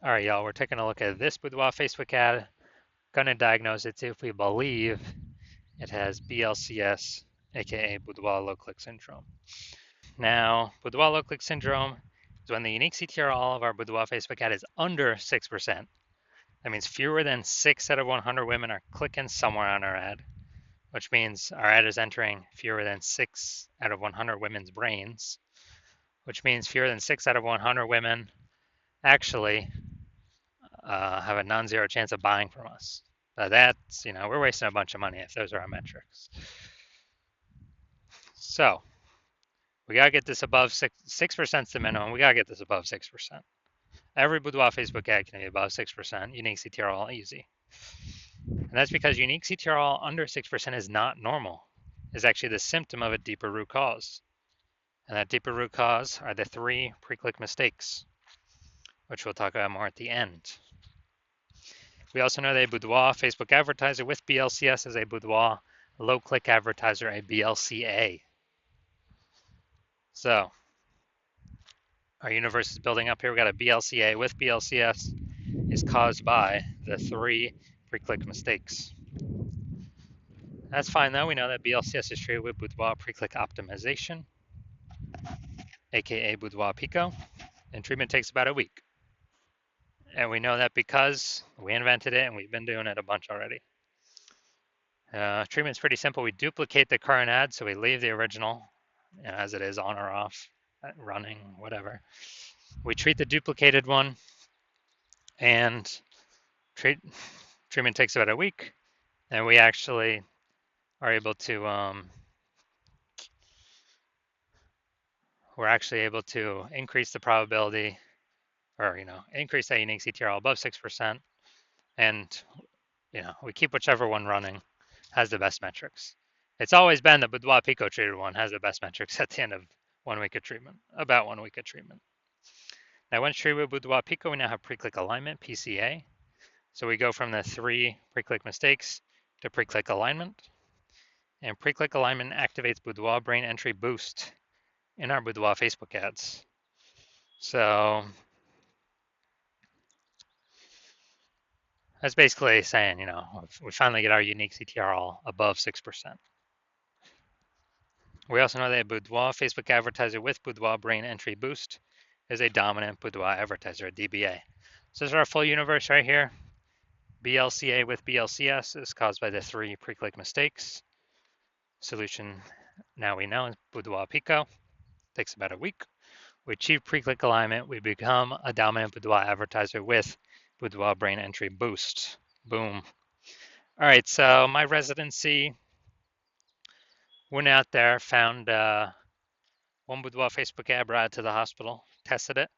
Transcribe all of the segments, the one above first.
All right, y'all, we're taking a look at this Boudoir Facebook ad. Gonna diagnose it if we believe it has BLCS, aka Boudoir low click syndrome. Now, Boudoir low click syndrome is when the unique CTRL of our Boudoir Facebook ad is under 6%. That means fewer than 6 out of 100 women are clicking somewhere on our ad, which means our ad is entering fewer than 6 out of 100 women's brains, which means fewer than 6 out of 100 women actually have a non-zero chance of buying from us. That's, we're wasting a bunch of money if those are our metrics. So we gotta get this above 6%. The minimum. We gotta get this above 6%. Every Boudoir Facebook ad can be above 6%. Unique CTRL easy, and that's because unique CTRL under 6% is not normal. It's actually the symptom of a deeper root cause, and that deeper root cause are the 3 pre-click mistakes, which we'll talk about more at the end. We also know that a Boudoir Facebook advertiser with BLCS is a Boudoir low click advertiser, a BLCA. So our universe is building up here. We got a BLCA with BLCS is caused by the 3 pre-click mistakes. That's fine though. We know that BLCS is treated with Boudoir pre-click optimization, aka Boudoir Pico, and treatment takes about a week. And we know that because we invented it and we've been doing it a bunch already. Treatment's pretty simple. We duplicate the current ad, so we leave the original as it is, on or off, running, whatever. We treat the duplicated one, and treatment takes about a week, and we actually are able to we're actually able to increase the probability, or increase that unique CTRL above 6%, and we keep whichever one running has the best metrics. It's always been the Boudoir Pico treated one has the best metrics at the end of 1 week of treatment, about 1 week of treatment. Now, once treated with Boudoir Pico, we now have pre-click alignment, PCA. So we go from the 3 pre-click mistakes to pre-click alignment. And pre-click alignment activates Boudoir brain entry boost in our Boudoir Facebook ads. So that's basically saying, we finally get our unique CTRL above 6%. We also know that a Boudoir Facebook advertiser with Boudoir brain entry boost is a dominant Boudoir advertiser, a DBA. So this is our full universe right here. BLCA with BLCS is caused by the 3 pre-click mistakes. Solution now we know is Boudoir Pico. Takes about a week. We achieve pre-click alignment. We become a dominant Boudoir advertiser with Boudoir brain entry boost. Boom. All right, so my residency went out there, found one Boudoir Facebook ad brought it to the hospital, tested it,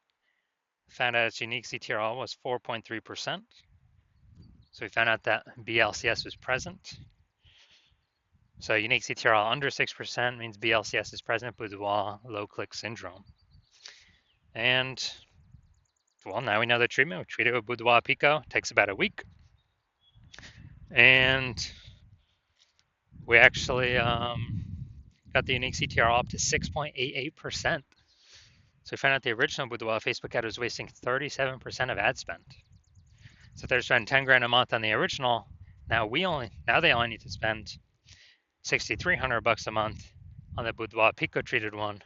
found out its unique CTRL was 4.3%. So we found out that BLCS was present. So unique CTRL under 6% means BLCS is present, Boudoir low click syndrome. And well, now we know the treatment. We treat it with Boudoir Pico. It takes about a week. And we actually got the unique CTRL up to 6.88%. So we found out the original Boudoir Facebook ad was wasting 37% of ad spend. So if they're spending 10 grand a month on the original, now they only need to spend $6,300 a month on the Boudoir Pico treated one,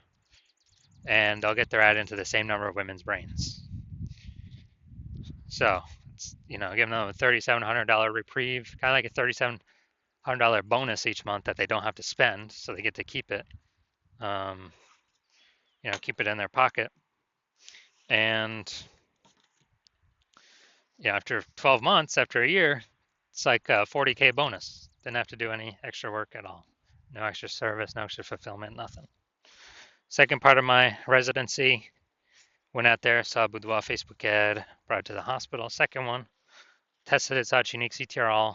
and they'll get their ad into the same number of women's brains. So it's, giving them a $3,700 reprieve, kind of like a $3,700 bonus each month that they don't have to spend, so they get to keep it, keep it in their pocket. And after 12 months, after a year, it's like a 40K bonus. Didn't have to do any extra work at all. No extra service, no extra fulfillment, nothing. Second part of my residency, went out there, saw a Boudoir Facebook ad, brought it to the hospital. Second one, tested its unique CTRL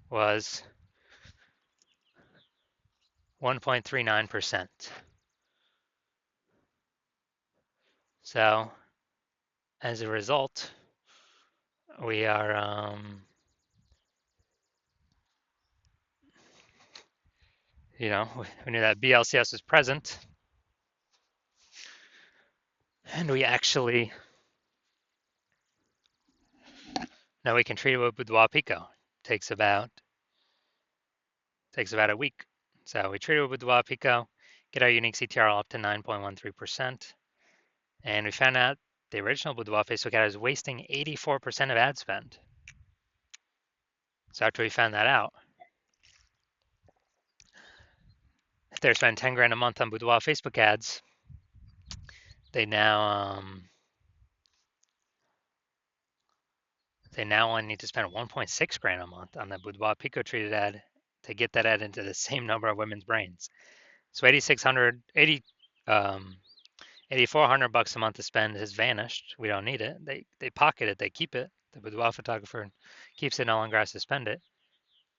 was 1.39%. So as a result, we are we knew that BLCS was present, and we actually Now we can treat it with Boudoir Pico. Takes about a week. So we treat it with Boudoir Pico, get our unique CTRL up to 9.13%, and we found out the original Boudoir Facebook ad is wasting 84% of ad spend. So after we found that out, if they're spending 10 grand a month on Boudoir Facebook ads, they now only need to spend 1.6 grand a month on the Boudoir Pico treated ad to get that ad into the same number of women's brains. So 8,400 bucks a month to spend has vanished. We don't need it. They pocket it. They keep it. The boudoir photographer keeps it. No longer has to spend it,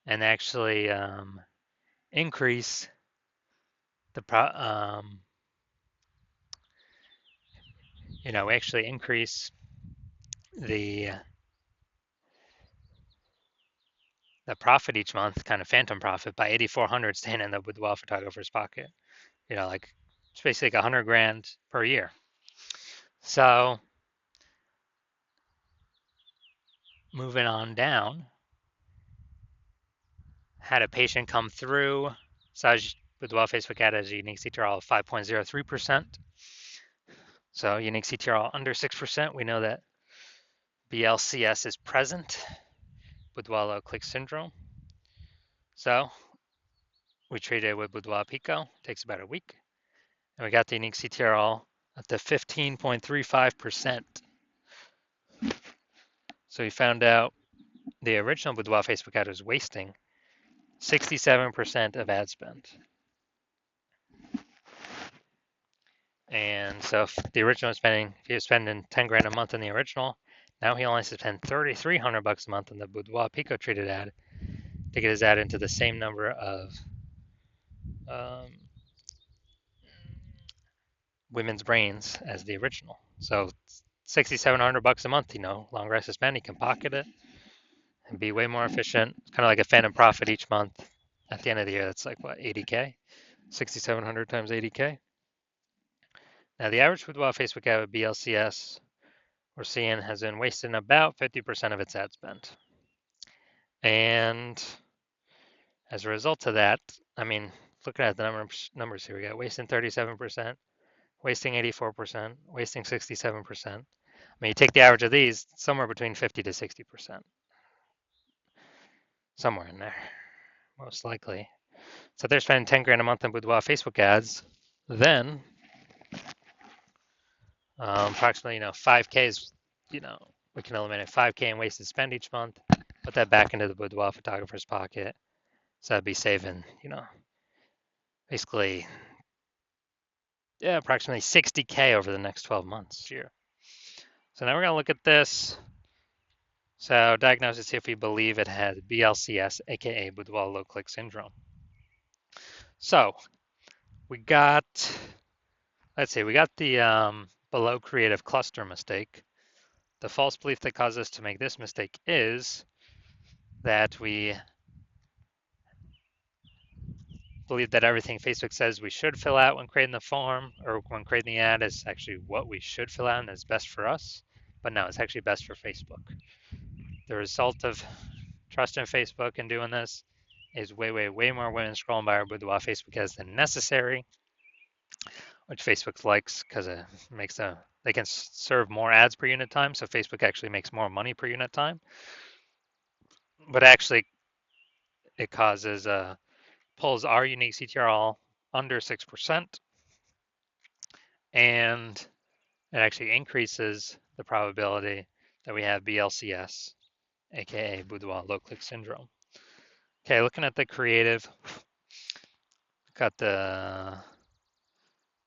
and they actually increase the we actually increase the profit each month, kind of phantom profit, by 8,400 staying in the boudoir photographer's pocket. Like it's basically like 100 grand per year. So moving on down, had a patient come through, Saj Boudoir Facebook ad has a unique CTRL of 5.03%. So unique CTRL under 6%, we know that BLCS is present, Boudoir low click syndrome. So we treated it with Boudoir Pico, takes about a week, and we got the unique CTRL up to 15.35%. So we found out the original Boudoir Facebook ad was wasting 67% of ad spend. And so if the original was if he was spending 10 grand a month on the original, now he only has to spend 3,300 bucks a month on the Boudoir Pico treated ad to get his ad into the same number of women's brains as the original. So 6,700 bucks a month, longer has to spend. He can pocket it and be way more efficient. It's kind of like a phantom profit each month. At the end of the year, that's like what, 80K? 6,700 times 80K. Now the average Boudoir Facebook ad with BLCS we're seeing has been wasting about 50% of its ad spend. And as a result of that, looking at the numbers here, we got wasting 37%, wasting 84%, wasting 67%. You take the average of these, somewhere between 50 to 60%. Somewhere in there, most likely. So if they're spending 10 grand a month on Boudoir Facebook ads, then approximately 5K is, we can eliminate 5K in wasted spend each month, put that back into the Boudoir photographer's pocket. So that'd be saving, basically, approximately 60K over the next 12 months year. So now we're gonna look at this. So diagnosis, if we believe it has BLCS, aka Boudoir low click syndrome. So we got, let's see, we got the below creative cluster mistake. The false belief that caused us to make this mistake is that we believe that everything Facebook says we should fill out when creating the form or when creating the ad is actually what we should fill out and is best for us. But no, it's actually best for Facebook. The result of trusting Facebook and doing this is way more women scrolling by our Boudoir Facebook ads than necessary, which Facebook likes because it makes they can serve more ads per unit time, so Facebook actually makes more money per unit time. But actually, it causes pulls our unique CTRL under 6%, and it actually increases the probability that we have BLCS, aka Boudoir low click syndrome. Okay, looking at the creative, got the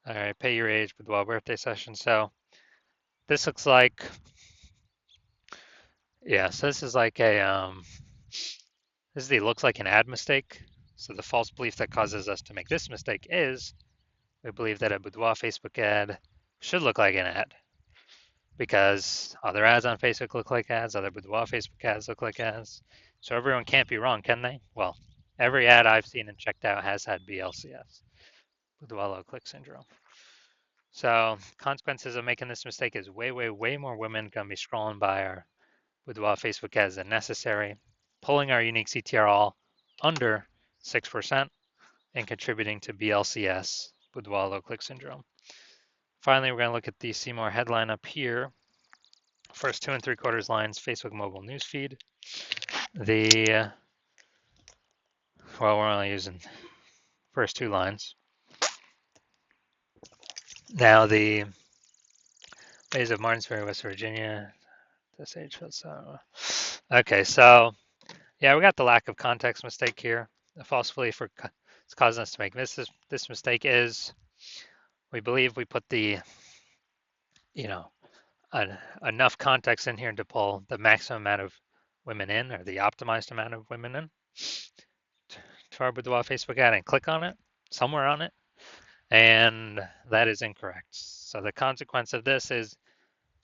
all right, pay your age, Boudoir birthday session. So this looks like, so this is like looks like an ad mistake. So the false belief that causes us to make this mistake is we believe that a Boudoir Facebook ad should look like an ad because other ads on Facebook look like ads, other Boudoir Facebook ads look like ads. So everyone can't be wrong, can they? Well, every ad I've seen and checked out has had BLCS, Boudoir low click syndrome. So consequences of making this mistake is way more women gonna be scrolling by our Boudoir Facebook ads than necessary, pulling our unique CTR all under 6%, and contributing to BLCS, Boudoir low click syndrome. Finally, we're going to look at the See More headline up here. First 2 3/4 lines, Facebook mobile newsfeed. Well, we're only using first 2 lines. Now the Bays of Martinsville, West Virginia. Okay, so yeah, we got the lack of context mistake here. The false belief it's causing us to make this mistake is we believe we put the enough context in here to pull the maximum amount of women in, or the optimized amount of women in, to our Boudoir Facebook ad and click on it, somewhere on it, and that is incorrect. So the consequence of this is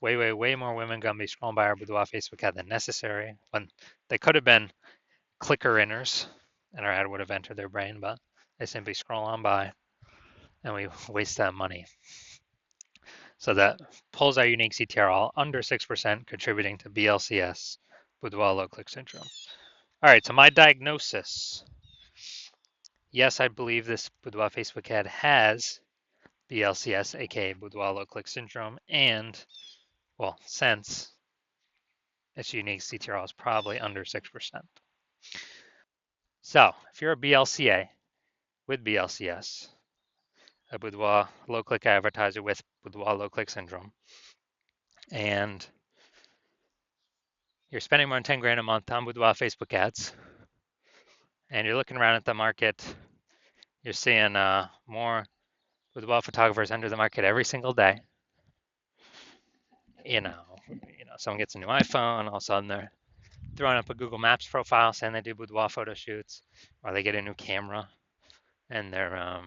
way more women gonna be scrolling by our Boudoir Facebook ad than necessary, when they could have been clicker inners and our ad would have entered their brain, but they simply scroll on by and we waste that money. So that pulls our unique CTR all under 6%, contributing to BLCS, Boudoir low click syndrome. All right, so my diagnosis. Yes, I believe this Boudoir Facebook ad has BLCS, aka Boudoir low click syndrome, and, well, since its unique CTR is probably under 6%. So if you're a BLCA with BLCS, a Boudoir low click advertiser with Boudoir low click syndrome, and you're spending more than 10 grand a month on Boudoir Facebook ads, and you're looking around at the market, you're seeing more Boudoir photographers enter the market every single day. You know, someone gets a new iPhone, all of a sudden they're throwing up a Google Maps profile saying they do boudoir photo shoots, or they get a new camera and they're,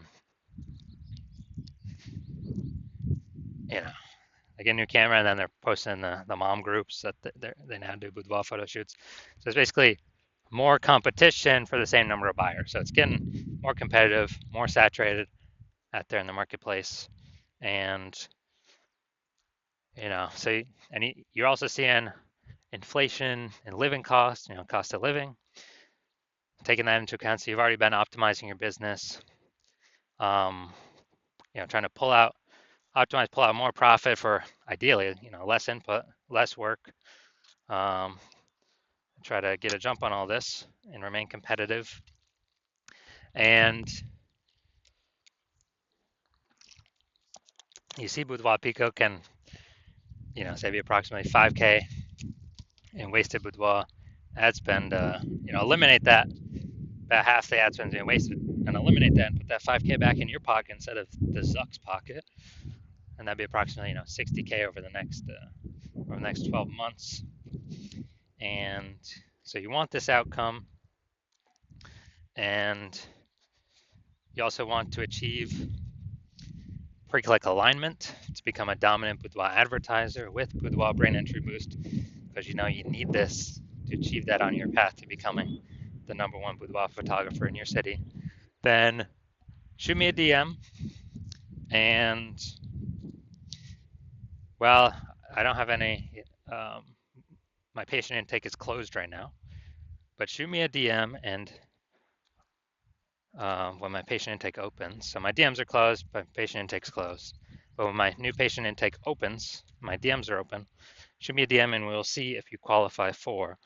they get a new camera and then they're posting the mom groups that they now do boudoir photo shoots. So it's basically more competition for the same number of buyers. So it's getting more competitive, more saturated out there in the marketplace. And, so, and you're also seeing inflation and living costs, cost of living, taking that into account. So you've already been optimizing your business, trying to pull out more profit for ideally, less input, less work. Try to get a jump on all this and remain competitive. And you see Boudoir Pico can, save you approximately 5K in wasted Boudoir ad spend. Eliminate that. About half the ad spend being wasted, and eliminate that and put that 5K back in your pocket instead of the Zuck's pocket, and that'd be approximately 60K over the next 12 months. And so you want this outcome, and you also want to achieve pre-click alignment to become a dominant Boudoir advertiser with Boudoir Brain Entry Boost, because you need this to achieve that on your path to becoming the #1 boudoir photographer in your city. Then shoot me a DM, and, well, I don't have any, my patient intake is closed right now, but shoot me a DM, and when my patient intake opens, so my DMs are closed, but patient intake's closed. But when my new patient intake opens, my DMs are open. Shoot me a DM and we'll see if you qualify for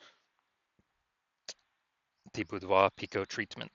the Boudoir Pico treatment.